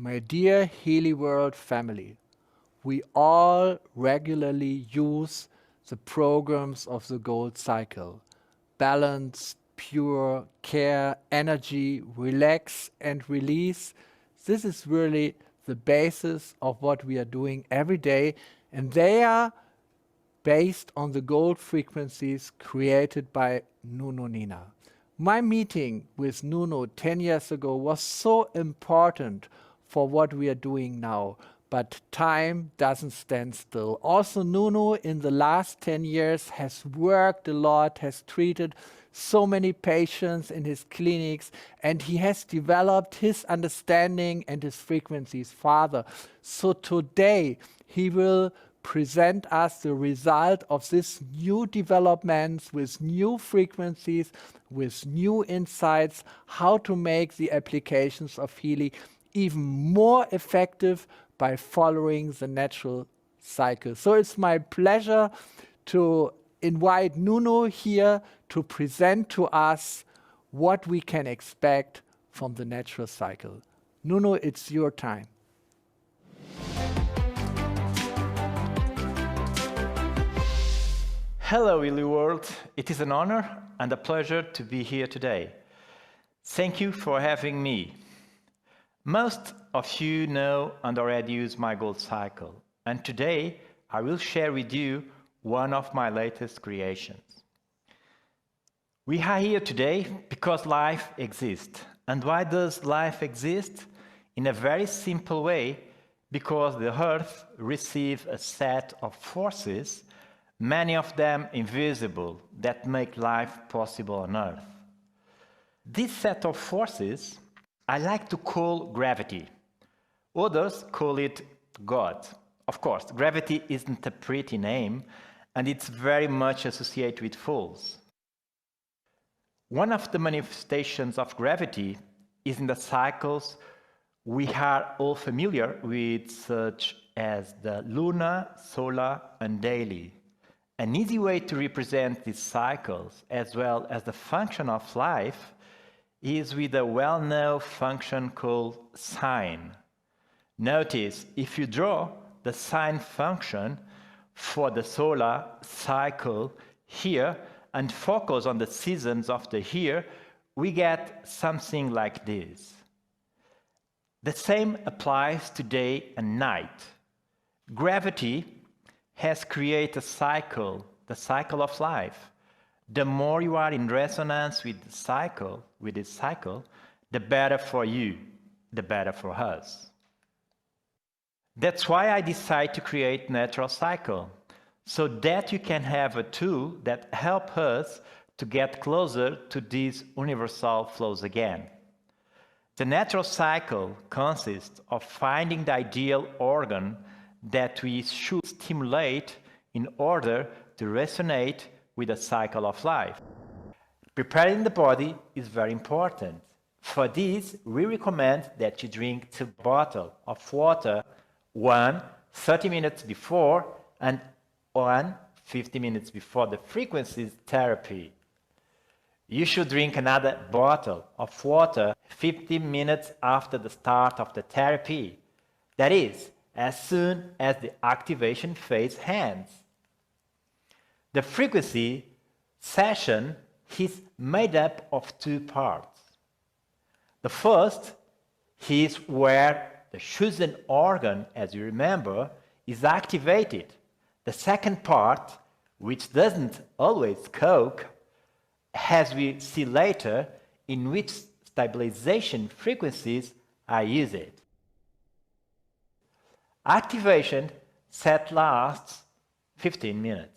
My dear HealyWorld family, we all regularly use the programs of the Gold Cycle. Balance, pure, care, energy, relax and release. This is really the basis of what we are doing every day, and they are based on the gold frequencies created by Nuno Nina. My meeting with Nuno 10 years ago was so important for what we are doing now, but time doesn't stand still. Also, Nuno in the last 10 years has worked a lot, has treated so many patients in his clinics, and he has developed his understanding and his frequencies further. So today he will present us the result of this new developments with new frequencies, with new insights, how to make the applications of Healy even more effective by following the natural cycle. So it's my pleasure to invite Nuno here to present to us what we can expect from the natural cycle. Nuno, it's your time. Hello, HealyWorld. It is an honor and a pleasure to be here today. Thank you for having me. Most of you know and already use my Gold Cycle, and today I will share with you one of my latest creations. We are here today because life exists. And why does life exist? In a very simple way, because the Earth receives a set of forces, many of them invisible, that make life possible on Earth. This set of forces I like to call gravity. Others call it God. Of course, gravity isn't a pretty name, and it's very much associated with fools. One of the manifestations of gravity is in the cycles we are all familiar with, such as the lunar, solar, and daily. An easy way to represent these cycles, as well as the function of life, is with a well-known function called sine. Notice, if you draw the sine function for the solar cycle here and focus on the seasons of the year, we get something like this. The same applies to day and night. Gravity has created a cycle, the cycle of life. The more you are in resonance with this cycle, the better for you, the better for us. That's why I decided to create Natural Cycle, so that you can have a tool that helps us to get closer to these universal flows again. The natural cycle consists of finding the ideal organ that we should stimulate in order to resonate with the cycle of life. Preparing the body is very important. For this, we recommend that you drink 2 bottles of water, one 30 minutes before and one 50 minutes before the frequencies therapy. You should drink another bottle of water 15 minutes after the start of the therapy. That is, as soon as the activation phase ends. The frequency session is made up of 2 parts. The first is where the chosen organ, as you remember, is activated. The second part, which doesn't always cope, as we see later, in which stabilization frequencies are used. Activation set lasts 15 minutes.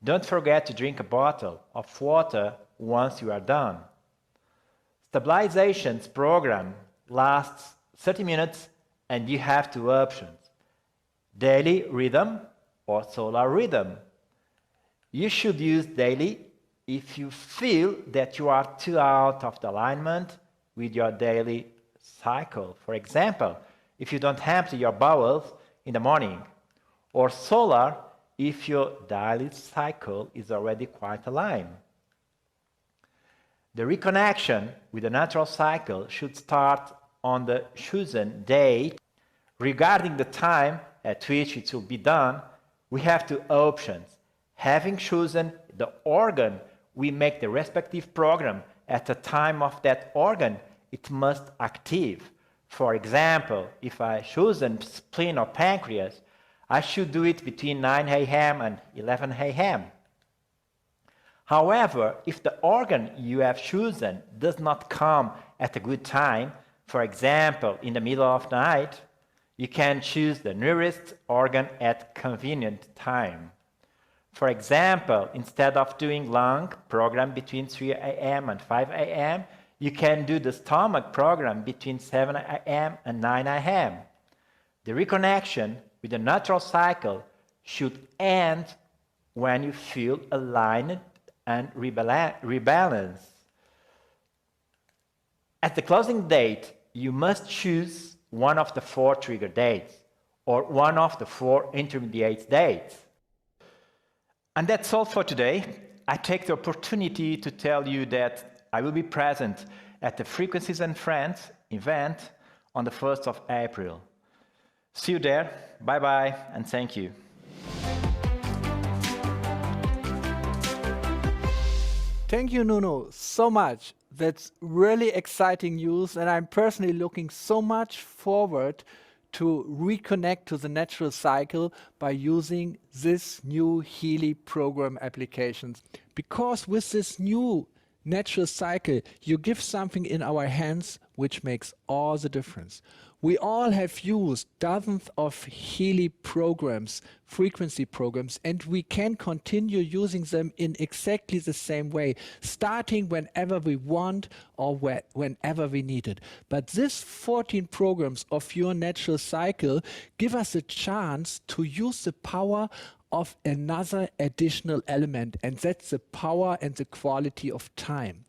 Don't forget to drink a bottle of water once you are done. Stabilization's program lasts 30 minutes and you have 2 options: daily rhythm or solar rhythm. You should use daily if you feel that you are too out of the alignment with your daily cycle. For example, if you don't empty your bowels in the morning, or solar if your daily cycle is already quite aligned. The reconnection with the natural cycle should start on the chosen date. Regarding the time at which it will be done, we have two options. Having chosen the organ, we make the respective program at the time of that organ it must active. For example, if I choose a spleen or pancreas, I should do it between 9 a.m. and 11 a.m. However, if the organ you have chosen does not come at a good time, for example, in the middle of the night, you can choose the nearest organ at convenient time. For example, instead of doing long program between 3 a.m. and 5 a.m., you can do the stomach program between 7 a.m. and 9 a.m. The reconnection with the natural cycle should end when you feel aligned and rebalanced. At the closing date, you must choose one of the 4 trigger dates or one of the 4 intermediate dates. And that's all for today. I take the opportunity to tell you that I will be present at the Frequencies and Friends event on the 1st of April. See you there. Bye-bye, and thank you. Thank you, Nuno, so much. That's really exciting news, and I'm personally looking so much forward to reconnect to the natural cycle by using this new Healy program applications. Because with this new natural cycle, you give something in our hands which makes all the difference. We all have used dozens of Healy programs, frequency programs, and we can continue using them in exactly the same way, starting whenever we want or whenever we need it. But these 14 programs of your natural cycle give us a chance to use the power of another additional element, and that's the power and the quality of time.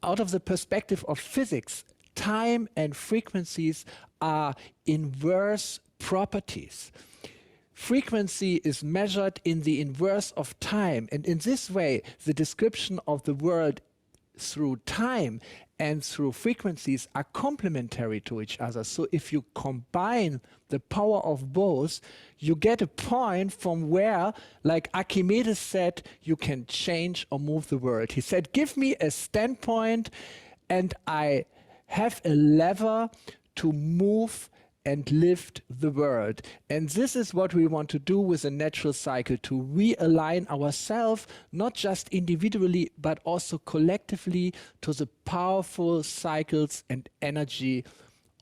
Out of the perspective of physics, time and frequencies are inverse properties. Frequency is measured in the inverse of time, and in this way, the description of the world through time and through frequencies are complementary to each other. So if you combine the power of both, you get a point from where, like Archimedes said, you can change or move the world. He said, give me a standpoint and I have a lever to move and lift the world. And this is what we want to do with a natural cycle, to realign ourselves, not just individually, but also collectively to the powerful cycles and energy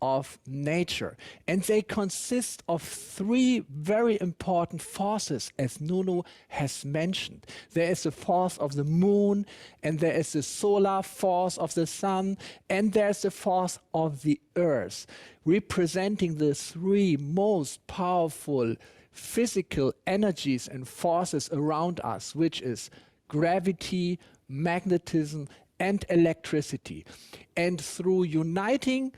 of nature. And they consist of 3 very important forces, as Nuno has mentioned. There is the force of the moon, and there is the solar force of the sun, and there's the force of the earth, representing the 3 most powerful physical energies and forces around us, which is gravity, magnetism, and electricity. And through uniting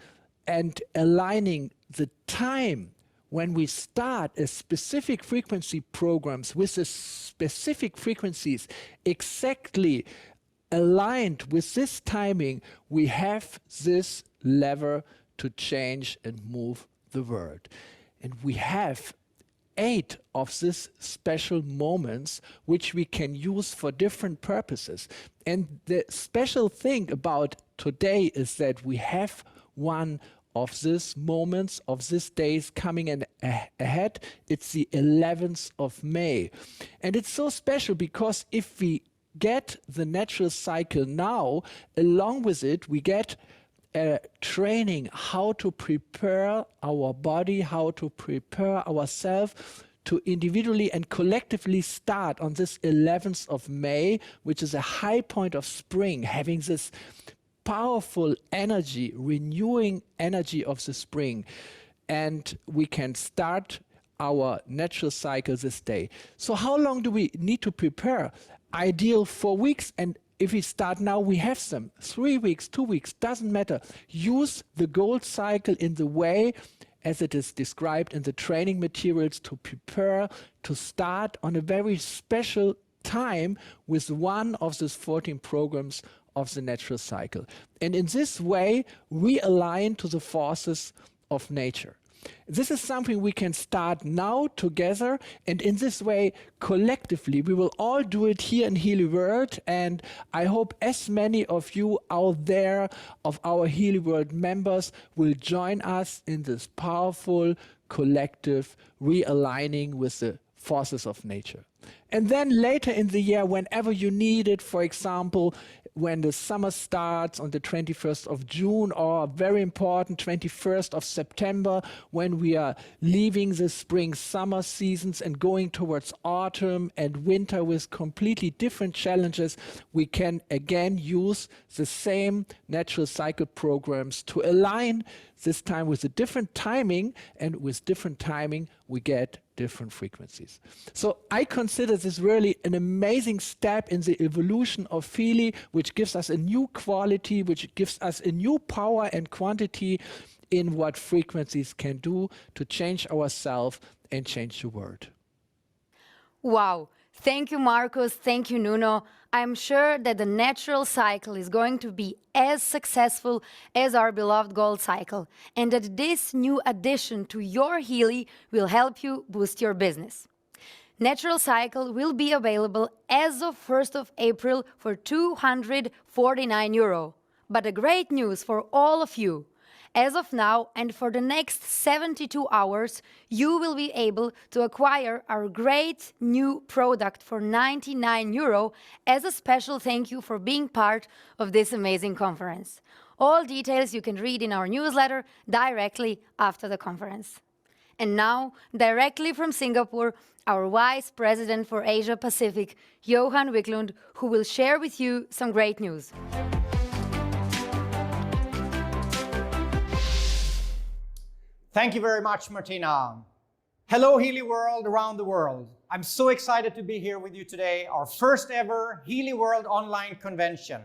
and aligning the time when we start a specific frequency programs with the specific frequencies exactly aligned with this timing, we have this lever to change and move the world. And we have 8 of these special moments which we can use for different purposes. And the special thing about today is that we have one of these moments, of these days coming ahead. It's the 11th of May. And it's so special because if we get the natural cycle now, along with it, we get training how to prepare our body, how to prepare ourselves to individually and collectively start on this 11th of May, which is a high point of spring, having this powerful energy, renewing energy of the spring. And we can start our natural cycle this day. So how long do we need to prepare? Ideal 4 weeks, and if we start now, we have them. 3 weeks, 2 weeks, doesn't matter. Use the gold cycle in the way as it is described in the training materials to prepare, to start on a very special time with one of these 14 programs of the natural cycle. And in this way, we align to the forces of nature. This is something we can start now together, and in this way, collectively, we will all do it here in HealyWorld, and I hope as many of you out there, of our HealyWorld members, will join us in this powerful, collective realigning with the forces of nature. And then later in the year, whenever you need it, for example, when the summer starts on the 21st of June, or very important 21st of September, when we are leaving the spring-summer seasons and going towards autumn and winter with completely different challenges, we can again use the same natural cycle programs to align, this time with a different timing, and with different timing we get different frequencies. So I consider this really an amazing step in the evolution of Healy, which gives us a new quality, which gives us a new power and quantity in what frequencies can do to change ourselves and change the world. Wow. Thank you, Marcus. Thank you, Nuno. I'm sure that the natural cycle is going to be as successful as our beloved gold cycle, and that this new addition to your Healy will help you boost your business. Natural Cycle will be available as of 1st of April for €249. But the great news for all of you, as of now and for the next 72 hours, you will be able to acquire our great new product for €99 as a special thank you for being part of this amazing conference. All details you can read in our newsletter directly after the conference. And now, directly from Singapore, our Vice President for Asia Pacific, Johan Wiklund, who will share with you some great news. Thank you very much, Martina. Hello, HealyWorld around the world. I'm so excited to be here with you today, our first ever HealyWorld online convention.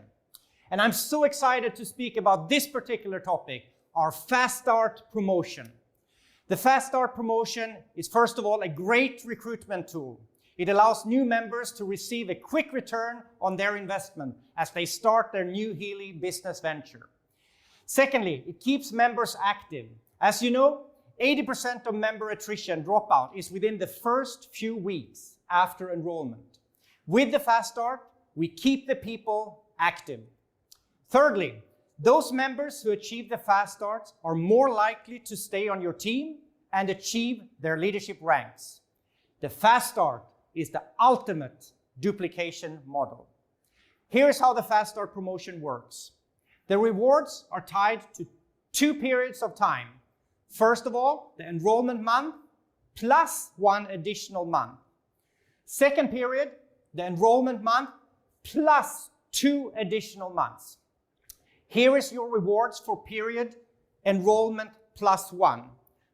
And I'm so excited to speak about this particular topic, our Fast Start promotion. The Fast Start promotion is, first of all, a great recruitment tool. It allows new members to receive a quick return on their investment as they start their new Healy business venture. Secondly, it keeps members active. As you know, 80% of member attrition dropout is within the first few weeks after enrollment. With the Fast Start, we keep the people active. Thirdly, those members who achieve the Fast Start are more likely to stay on your team and achieve their leadership ranks. The Fast Start is the ultimate duplication model. Here's how the Fast Start promotion works. The rewards are tied to 2 periods of time. First of all, the enrollment month plus 1 additional month. Second period, the enrollment month plus 2 additional months. Here is your rewards for period enrollment plus 1.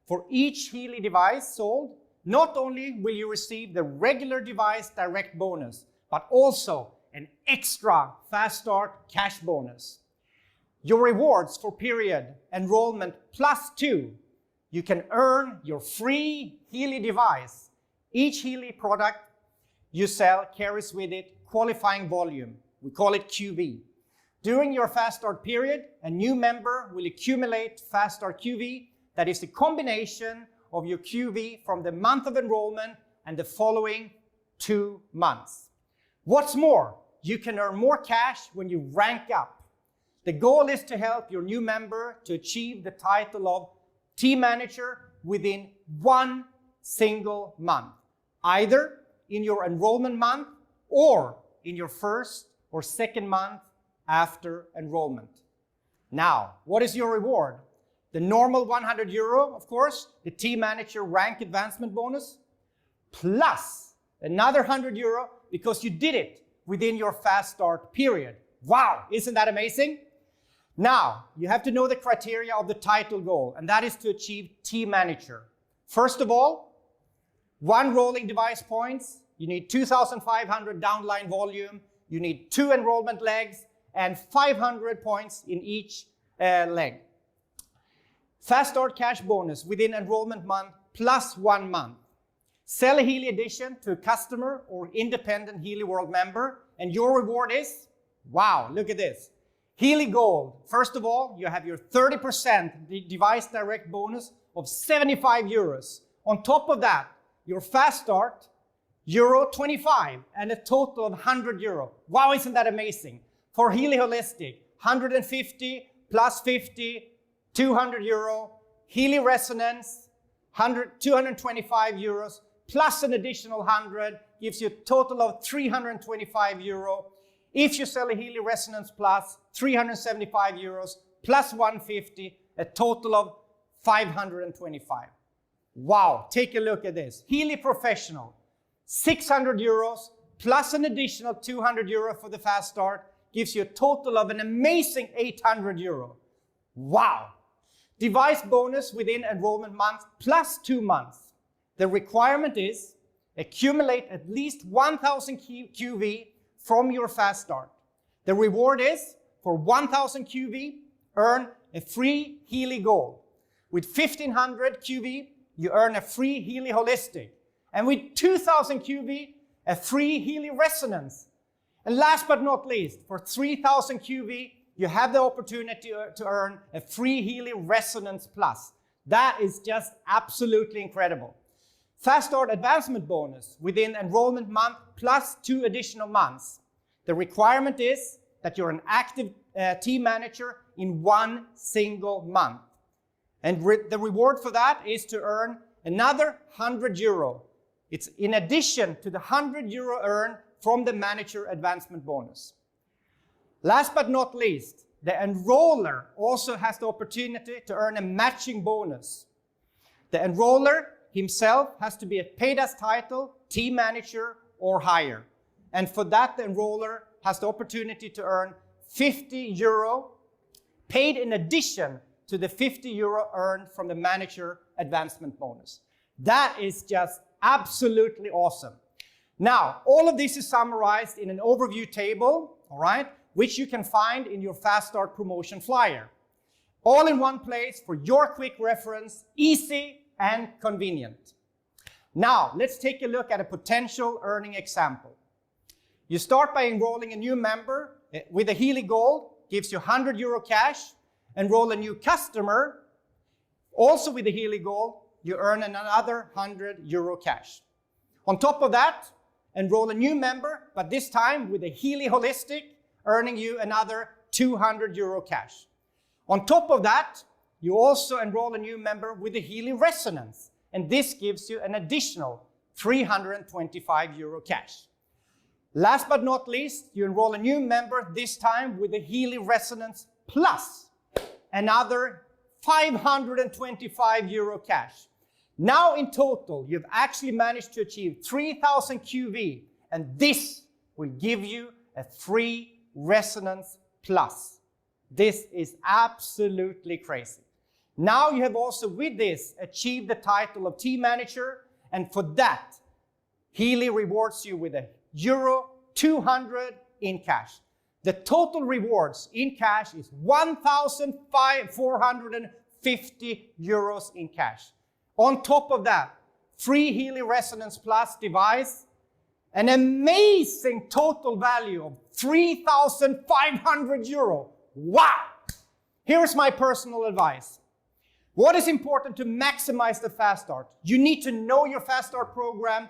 For each Healy device sold, not only will you receive the regular device direct bonus, but also an extra Fast Start cash bonus. Your rewards for period enrollment plus 2, you can earn your free Healy device. Each Healy product you sell carries with it qualifying volume. We call it QV. During your Fast Start period, a new member will accumulate Fast Start QV. That is the combination of your QV from the month of enrollment and the following 2 months. What's more, you can earn more cash when you rank up. The goal is to help your new member to achieve the title of Team Manager within 1 single month, either in your enrollment month or in your first or second month after enrollment. Now, what is your reward? The normal €100, of course, the Team Manager rank advancement bonus, plus another €100 because you did it within your Fast Start period. Wow, isn't that amazing? Now, you have to know the criteria of the title goal, and that is to achieve Team Manager. First of all, 1 rolling device points, you need 2,500 downline volume, you need 2 enrollment legs, and 500 points in each leg. Fast Start cash bonus within enrollment month plus 1 month. Sell a Healy edition to a customer or independent HealyWorld member, and your reward is, wow, look at this. Healy Gold. First of all, you have your 30% device direct bonus of 75 euros. On top of that, your fast start, euro 25, and a total of 100 euro. Wow, isn't that amazing? For Healy Holistic, 150 plus 50, 200 euro. Healy Resonance, 225 euros, plus an additional 100, gives you a total of 325 euro. If you sell a Healy Resonance Plus, 375 euros, plus 150, a total of 525. Wow, take a look at this. Healy Professional, 600 euros, plus an additional 200 euro for the fast start, gives you a total of an amazing 800 euro. Wow. Device bonus within enrollment month plus 2 months. The requirement is accumulate at least 1000 QV from your fast start. The reward is for 1000 QV, earn a free Healy Gold. With 1500 QV, you earn a free Healy Holistic. And with 2000 QV, a free Healy Resonance. And last but not least, for 3000 QV, you have the opportunity to earn a free Healy Resonance Plus. That is just absolutely incredible. Fast Start Advancement Bonus within enrollment month plus 2 additional months. The requirement is that you're an active team manager in 1 single month. And the reward for that is to earn another 100 euro. It's in addition to the 100 euro earned from the Manager Advancement Bonus. Last but not least, the enroller also has the opportunity to earn a matching bonus. The enroller himself has to be a paid-as title, team manager, or higher. And for that, the enroller has the opportunity to earn 50 euro, paid in addition to the 50 euro earned from the Manager Advancement Bonus. That is just absolutely awesome. Now, all of this is summarized in an overview table, all right, which you can find in your Fast Start promotion flyer. All in one place for your quick reference, easy and convenient. Now, let's take a look at a potential earning example. You start by enrolling a new member with a Healy Gold, gives you 100 euro cash. Enroll a new customer, also with a Healy Gold, you earn another 100 euro cash. On top of that, enroll a new member, but this time with a Healy Holistic, earning you another 200 euro cash. On top of that, you also enroll a new member with a Healy Resonance, and this gives you an additional 325 euro cash. Last but not least, you enroll a new member, this time with a Healy Resonance Plus, another 525 euro cash. Now in total, you've actually managed to achieve 3000 QV, and this will give you a free Resonance Plus. This is absolutely crazy. Now you have also with this achieved the title of team manager, and for that, Healy rewards you with a euro 200 in cash. The total rewards in cash is 1,450 euros in cash. On top of that, free Healy Resonance Plus device, an amazing total value of 3,500 euro. Wow! Here's my personal advice. What is important to maximize the Fast Start? You need to know your Fast Start program.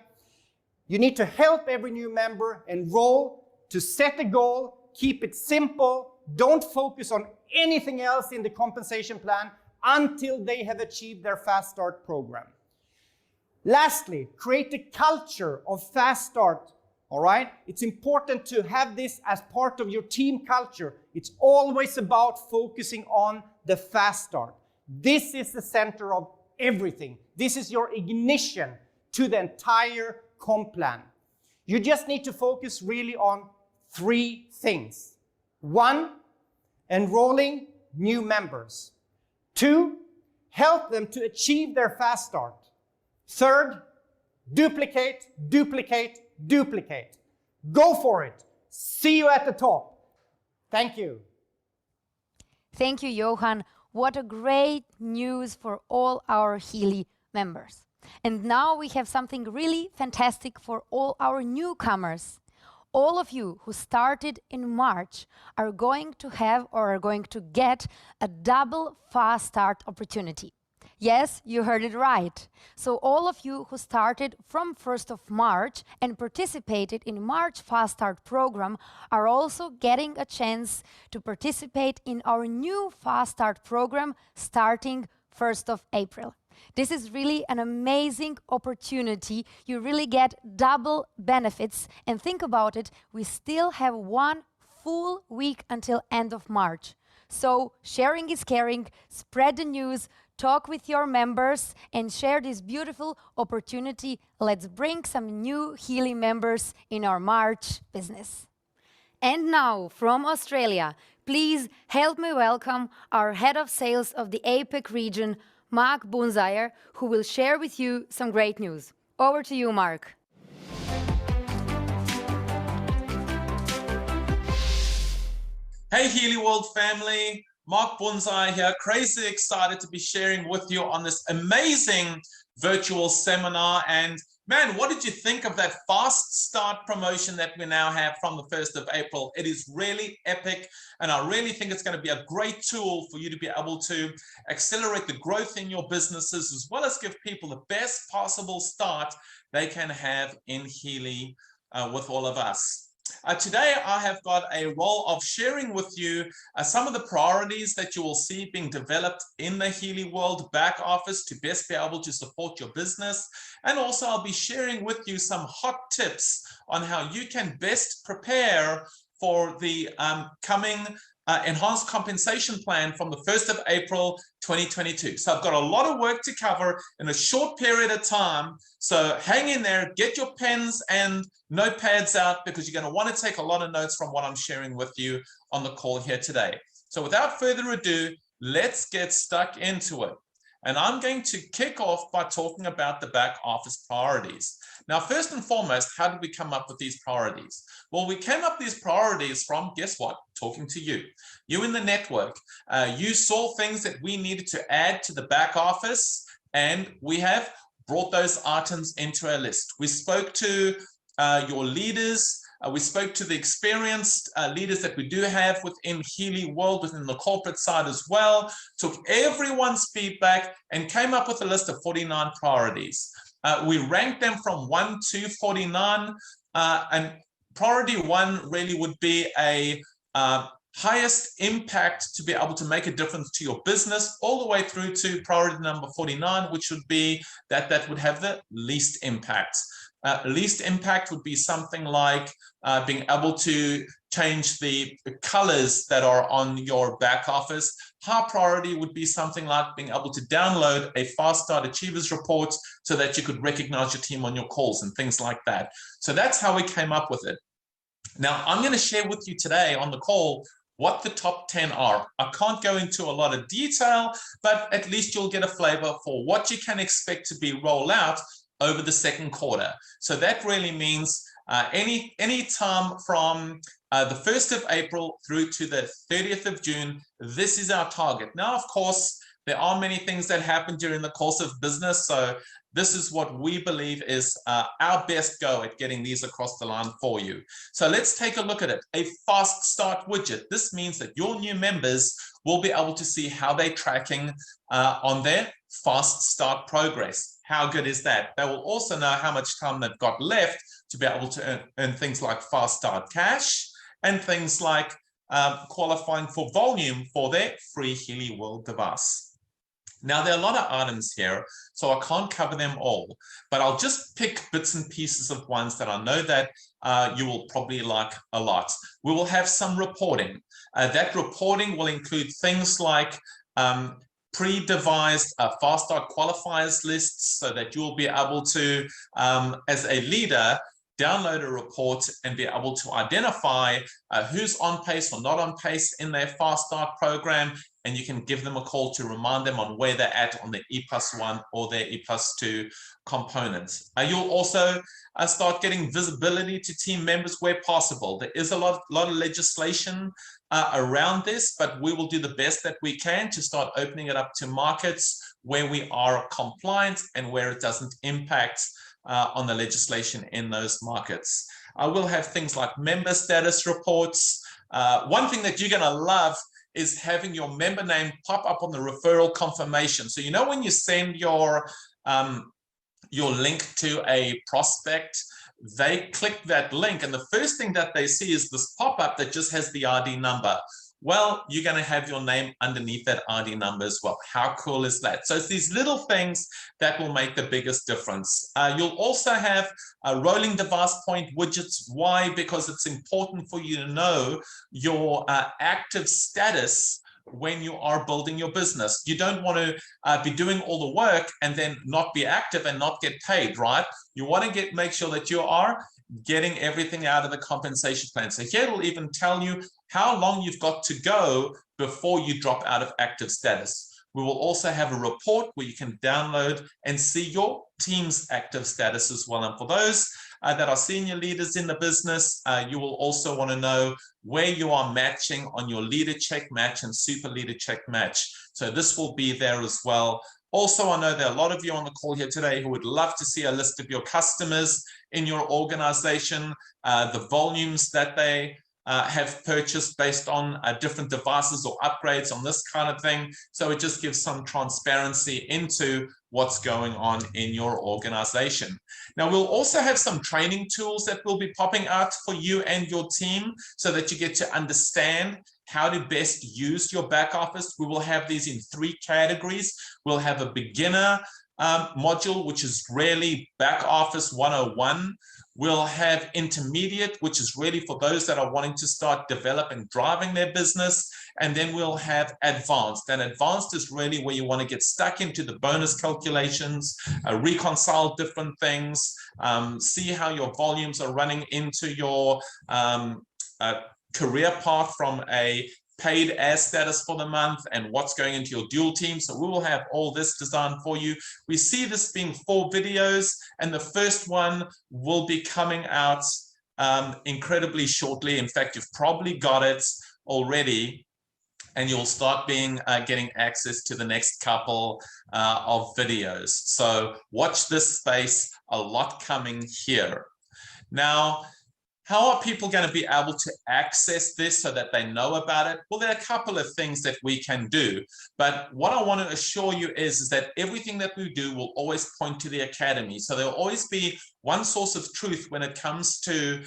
You need to help every new member enroll, to set a goal, keep it simple, don't focus on anything else in the compensation plan until they have achieved their Fast Start program. Lastly, create a culture of Fast Start, all right? It's important to have this as part of your team culture. It's always about focusing on the Fast Start. This is the center of everything. This is your ignition to the entire comp plan. You just need to focus really on 3 things. 1, enrolling new members. 2, help them to achieve their Fast Start. 3rd, duplicate, duplicate, duplicate. Go for it. See you at the top. Thank you. Thank you, Johan. What a great news for all our Healy members. And now we have something really fantastic for all our newcomers. All of you who started in March are going to have or are going to get a double fast start opportunity. Yes, you heard it right. So all of you who started from 1st of March and participated in March Fast Start program are also getting a chance to participate in our new Fast Start program starting 1st of April. This is really an amazing opportunity. You really get double benefits. And think about it, we still have 1 full week until end of March. So sharing is caring, spread the news, talk with your members and share this beautiful opportunity. Let's bring some new Healy members in our March business. And now from Australia, please help me welcome our head of sales of the APAC region, Mark Bunzaier, who will share with you some great news. Over to you, Mark. Hey HealyWorld family, Mark Bunzai here, crazy excited to be sharing with you on this amazing virtual seminar. And man, what did you think of that fast start promotion that we now have from the 1st of April? It is really epic, and I really think it's going to be a great tool for you to be able to accelerate the growth in your businesses, as well as give people the best possible start they can have in Healy with all of us. Today, I have got a role of sharing with you some of the priorities that you will see being developed in the HealyWorld back office to best be able to support your business. And also, I'll be sharing with you some hot tips on how you can best prepare for the coming enhanced compensation plan from the 1st of April 2022. So I've got a lot of work to cover in a short period of time. So hang in there, get your pens and notepads out, because you're going to want to take a lot of notes from what I'm sharing with you on the call here today. So without further ado, let's get stuck into it. And I'm going to kick off by talking about the back office priorities. Now, first and foremost, how did we come up with these priorities? Well, we came up with these priorities from, guess what? Talking to you. You in the network. You saw things that we needed to add to the back office, and we have brought those items into a list. We spoke to your leaders. We spoke to the experienced leaders that we do have within HealyWorld, within the corporate side as well, took everyone's feedback and came up with a list of 49 priorities. We ranked them from 1 to 49, and priority 1 really would be a highest impact to be able to make a difference to your business, all the way through to priority number 49, which would be that would have the least impact. Least impact would be something like being able to change the colors that are on your back office. High priority would be something like being able to download a Fast Start Achievers report so that you could recognize your team on your calls and things like that. So that's how we came up with it. Now, I'm going to share with you today on the call what the top 10 are. I can't go into a lot of detail, but at least you'll get a flavor for what you can expect to be rolled out over the second quarter. So that really means any time from the 1st of April through to the 30th of June, this is our target. Now, of course, there are many things that happen during the course of business. So this is what we believe is our best go at getting these across the line for you. So let's take a look at it. A fast start widget. This means that your new members will be able to see how they're tracking on their fast start progress. How good is that? They will also know how much time they've got left to be able to earn things like fast start cash and things like qualifying for volume for their free HealyWorld device. Now, there are a lot of items here, so I can't cover them all, but I'll just pick bits and pieces of ones that I know that you will probably like a lot. We will have some reporting. That reporting will include things like pre-devised fast start qualifiers lists, so that you'll be able to, as a leader, download a report and be able to identify who's on pace or not on pace in their fast start program, and you can give them a call to remind them on where they're at on their E+1 or their E+2 components. You'll also start getting visibility to team members where possible. There is a lot of legislation around this, but we will do the best that we can to start opening it up to markets where we are compliant and where it doesn't impact on the legislation in those markets. I will have things like member status reports. One thing that you're going to love is having your member name pop up on the referral confirmation. So you know when you send your link to a prospect, they click that link and the first thing that they see is this pop-up that just has the ID number. Well, you're going to have your name underneath that ID number as well. How cool is that? So it's these little things that will make the biggest difference. You'll also have rolling device point widgets. Why? Because it's important for you to know your active status when you are building your business. You don't want to be doing all the work and then not be active and not get paid, right? You want to make sure that you are getting everything out of the compensation plan. So here it'll even tell you how long you've got to go before you drop out of active status. We will also have a report where you can download and see your team's active status as well. And for those that are senior leaders in the business, you will also want to know where you are matching on your leader check match and super leader check match. So this will be there as well. Also, I know there are a lot of you on the call here today who would love to see a list of your customers in your organization, the volumes that they have purchased based on different devices or upgrades on this kind of thing. So it just gives some transparency into what's going on in your organization. Now, we'll also have some training tools that will be popping out for you and your team so that you get to understand how to best use your back office. We will have these in 3 categories. We'll have a beginner module, which is really back office 101. We'll have intermediate, which is really for those that are wanting to start developing, driving their business. And then we'll have advanced. And advanced is really where you want to get stuck into the bonus calculations, reconcile different things, see how your volumes are running into your career path from a paid as status for the month and what's going into your dual team. So we will have all this designed for you. We see this being 4 videos, and the first one will be coming out incredibly shortly. In fact, you've probably got it already, and you'll start getting access to the next couple of videos. So watch this space, a lot coming here. Now, how are people going to be able to access this so that they know about it? Well, there are a couple of things that we can do. But what I want to assure you is that everything that we do will always point to the Academy. So there'll always be one source of truth when it comes to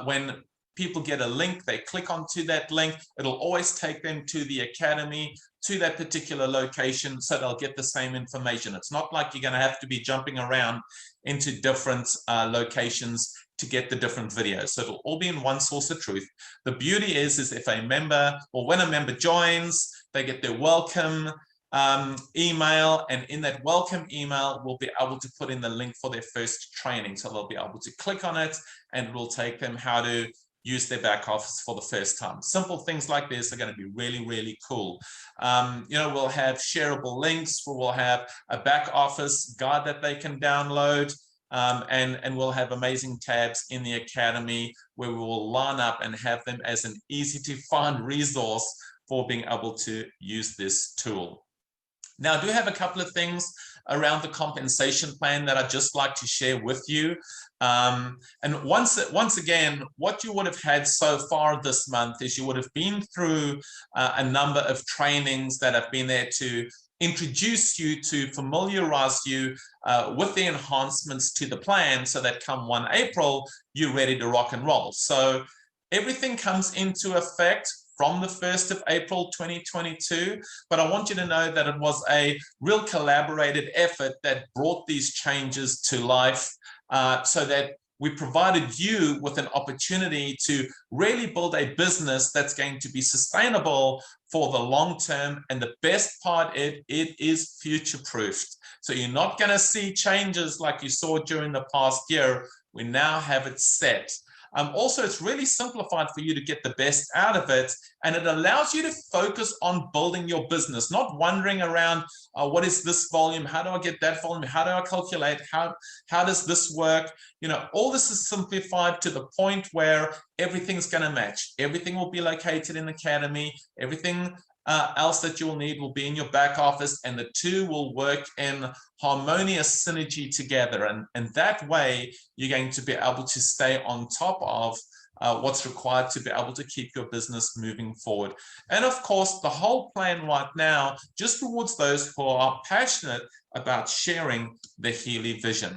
when people get a link, they click onto that link, it'll always take them to the Academy, to that particular location, so they'll get the same information. It's not like you're going to have to be jumping around into different locations to get the different videos. So it'll all be in one source of truth. The beauty is if a member, or when a member joins, they get their welcome email, and in that welcome email, we'll be able to put in the link for their first training. So they'll be able to click on it, and it will take them how to use their back office for the first time. Simple things like this are going to be really, really cool. We'll have shareable links, we'll have a back office guide that they can download, and we'll have amazing tabs in the Academy where we will line up and have them as an easy to find resource for being able to use this tool. Now, I do have a couple of things around the compensation plan that I'd just like to share with you. And once again, what you would have had so far this month is you would have been through a number of trainings that have been there to introduce you, to familiarize you with the enhancements to the plan, so that come 1 April, you're ready to rock and roll. So everything comes into effect from the 1st of April 2022, but I want you to know that it was a real collaborated effort that brought these changes to life, so that we provided you with an opportunity to really build a business that's going to be sustainable for the long term. And the best part, it is future-proofed. So you're not going to see changes like you saw during the past year. We now have it set. Also, it's really simplified for you to get the best out of it, and it allows you to focus on building your business, not wandering around, what is this volume? How do I get that volume? How do I calculate? How does this work? All this is simplified to the point where everything's going to match. Everything will be located in Academy. Everything else that you'll need will be in your back office, and the two will work in harmonious synergy together. And that way, you're going to be able to stay on top of what's required to be able to keep your business moving forward. And of course, the whole plan right now just rewards those who are passionate about sharing the Healy vision.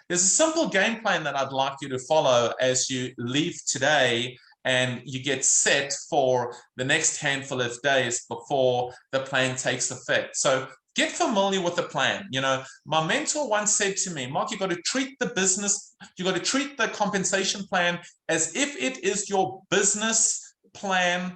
There's a simple game plan that I'd like you to follow as you leave today and you get set for the next handful of days before the plan takes effect. So get familiar with the plan. You know, my mentor once said to me, Mark, you got to treat the business, you got to treat the compensation plan as if it is your business plan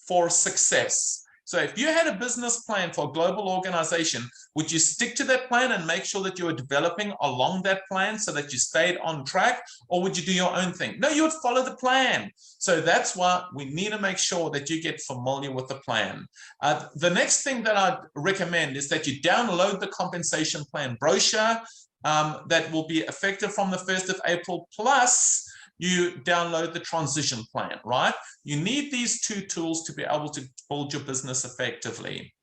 for success. So if you had a business plan for a global organization, would you stick to that plan and make sure that you were developing along that plan so that you stayed on track, or would you do your own thing? No, you would follow the plan. So that's why we need to make sure that you get familiar with the plan. The next thing that I'd recommend is that you download the compensation plan brochure that will be effective from the 1st of April, plus you download the transition plan, right? You need these two tools to be able to build your business effectively.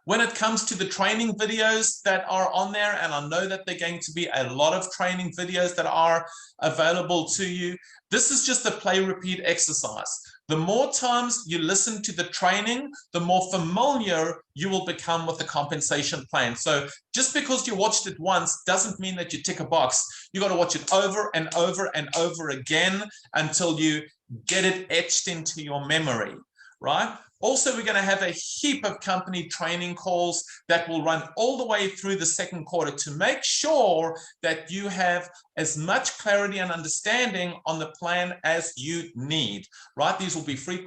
When it comes to the training videos that are on there, and I know that there are going to be a lot of training videos that are available to you, this is just a play repeat exercise. The more times you listen to the training, the more familiar you will become with the compensation plan. So just because you watched it once doesn't mean that you tick a box. You got to watch it over and over and over again until you get it etched into your memory, right? Also, we're going to have a heap of company training calls that will run all the way through the second quarter to make sure that you have as much clarity and understanding on the plan as you need, right? These will be free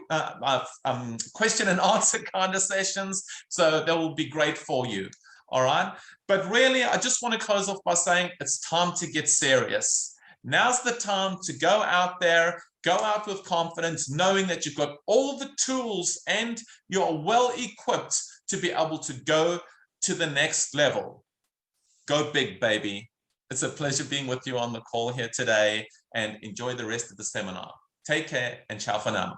question and answer kind of sessions, so that will be great for you, all right? But really, I just want to close off by saying it's time to get serious. Now's the time to go out there, go out with confidence, knowing that you've got all the tools and you're well equipped to be able to go to the next level. Go big, baby. It's a pleasure being with you on the call here today, and enjoy the rest of the seminar. Take care and ciao for now.